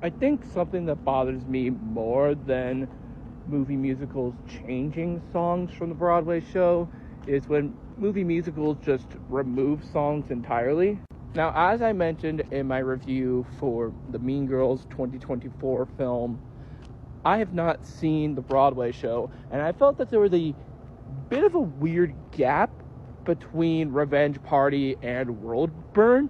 I think something that bothers me more than movie musicals changing songs from the Broadway show is when movie musicals just remove songs entirely. Now, as I mentioned in my review for the Mean Girls 2024 film, I have not seen the Broadway show, and I felt that there was a bit of a weird gap between Revenge Party and World Burn.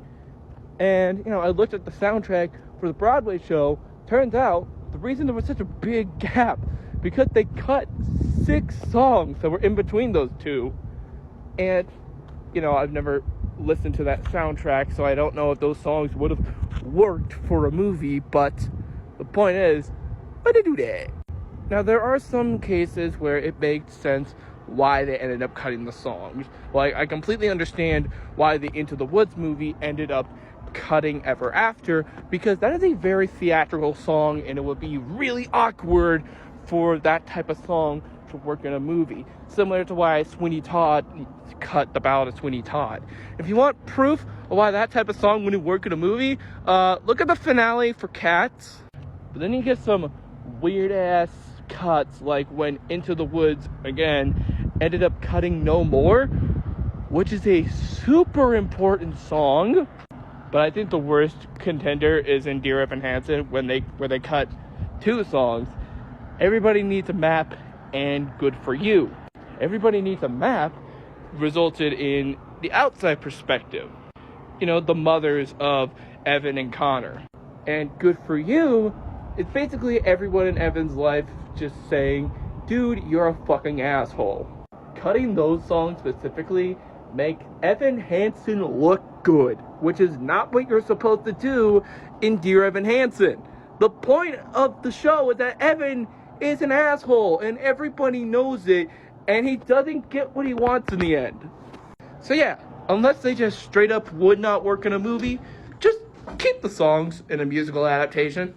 And, I looked at the soundtrack for the Broadway show. Turns out the reason there was such a big gap because they cut 6 songs that were in between those two. And, I've never listened to that soundtrack, so I don't know if those songs would have worked for a movie, but the point is, why they do that? Now, there are some cases where it makes sense why they ended up cutting the songs. Like, I completely understand why the Into the Woods movie ended up cutting Ever After, because that is a very theatrical song, and it would be really awkward for that type of song to work in a movie. Similar to why Sweeney Todd cut The Ballad of Sweeney Todd. If you want proof of why that type of song wouldn't work in a movie, look at the finale for Cats. But then you get some weird ass cuts, like when Into the Woods again ended up cutting No More, which is a super important song. But I think the worst contender is in Dear Evan Hansen where they cut 2 songs. Everybody Needs a Map and Good for You. Everybody Needs a Map resulted in the outside perspective. The mothers of Evan and Connor. And Good for You is basically everyone in Evan's life just saying, dude, you're a fucking asshole. Cutting those songs specifically make Evan Hansen look good, which is not what you're supposed to do in Dear Evan Hansen. The point of the show is that Evan is an asshole, and everybody knows it, and he doesn't get what he wants in the end. So yeah, unless they just straight up would not work in a movie, just keep the songs in a musical adaptation.